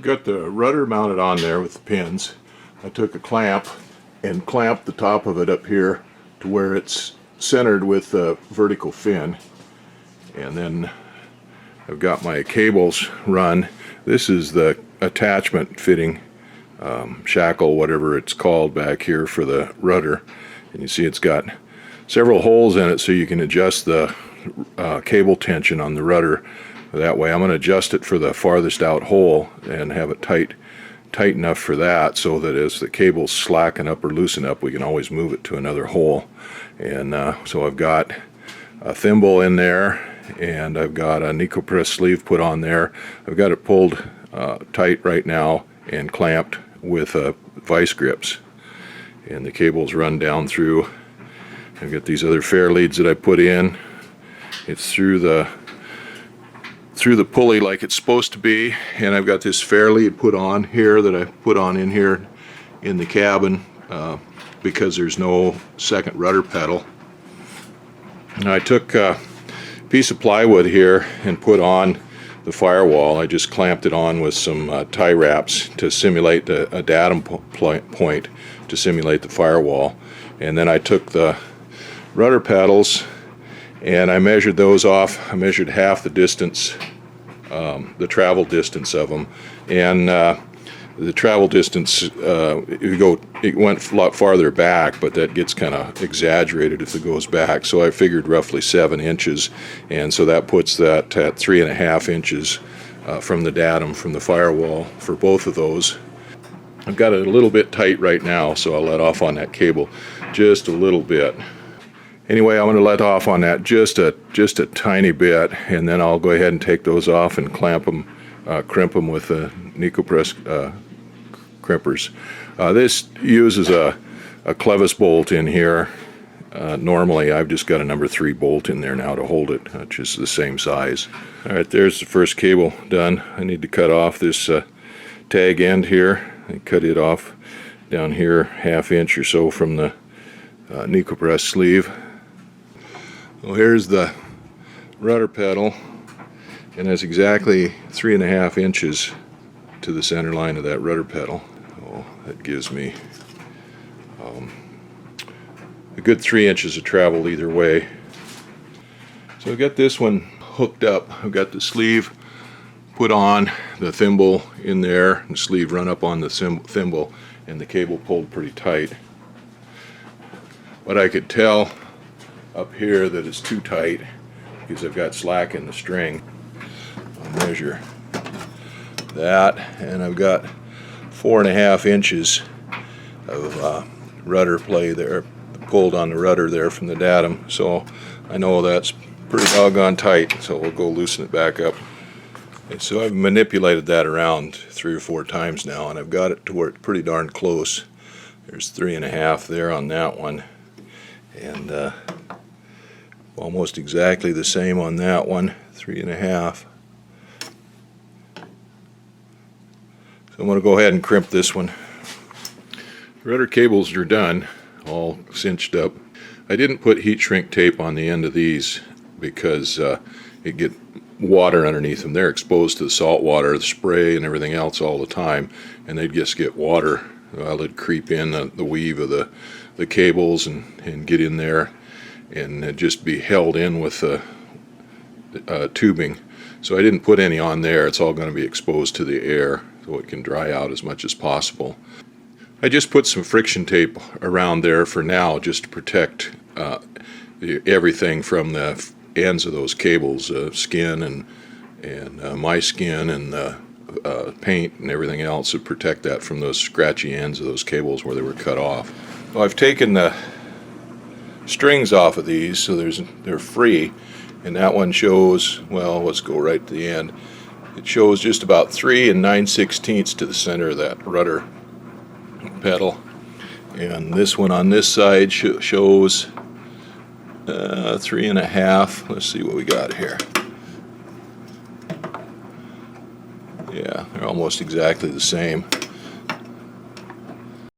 Got the rudder mounted on there with the pins. I took a clamp and clamped the top of it up here to where it's centered with the vertical fin. And then I've got my cables run. This is the attachment fitting shackle, whatever it's called back here for the rudder. And you see it's got several holes in it so you can adjust the cable tension on the rudder. That way I'm going to adjust it for the farthest out hole and have it tight enough for that, so that as the cables slacken up or loosen up, we can always move it to another hole. And so I've got a thimble in there, and I've got a neoprene sleeve put on there. I've got it pulled tight right now and clamped with vice grips, and the cables run down through. I've got these other fair leads that I put in. It's through the pulley like it's supposed to be, and I've got this fair lead put on here that I put on in here in the cabin because there's no second rudder pedal. And I took a piece of plywood here and put on the firewall. I just clamped it on with some tie wraps to simulate a datum point to simulate the firewall. And then I took the rudder pedals and I measured those off. I measured half the distance, the travel distance of them, and the travel distance, it went a lot farther back, but that gets kind of exaggerated if it goes back. So I figured roughly 7 inches, and so that puts that at 3.5 inches from the datum from the firewall for both of those. I've got it a little bit tight right now, so I'll let off on that cable just a little bit. Anyway, I'm going to let off on that just a tiny bit, and then I'll go ahead and take those off and clamp them, crimp them with the neoprene crimpers. This uses a clevis bolt in here. Normally, I've just got a number 3 bolt in there now to hold it, which is the same size. All right, there's the first cable done. I need to cut off this tag end here. I cut it off down here 1/2 inch or so from the neoprene sleeve. Well, here's the rudder pedal, and that's exactly 3.5 inches to the center line of that rudder pedal. Oh, that gives me a good 3 inches of travel either way. So I've got this one hooked up. I've got the sleeve put on, the thimble in there, the sleeve run up on the thimble, and the cable pulled pretty tight. But I could tell up here that it's too tight because I've got slack in the string. I'll measure that, and I've got 4.5 inches of rudder play there, pulled on the rudder there from the datum, so I know that's pretty doggone tight, so we'll go loosen it back up. And so I've manipulated that around 3 or 4 times now, and I've got it to where it's pretty darn close. There's 3.5 there on that one, and almost exactly the same on that one, 3.5. So I'm going to go ahead and crimp this one. The rudder cables are done, all cinched up. I didn't put heat shrink tape on the end of these because it get water underneath them. They're exposed to the salt water, the spray, and everything else all the time, and they'd just get water. Well, it'd creep in the weave of the cables and get in there, and it'd just be held in with the tubing. So I didn't put any on there. It's all going to be exposed to the air so it can dry out as much as possible. I just put some friction tape around there for now just to protect everything from the ends of those cables, skin and my skin and paint and everything else, to protect that from those scratchy ends of those cables where they were cut off. Well, I've taken the strings off of these so they're free, and that one shows, well, let's go right to the end. It shows just about 3 9/16 to the center of that rudder pedal, and this one on this side shows 3.5. Let's see what we got here. Yeah, they're almost exactly the same.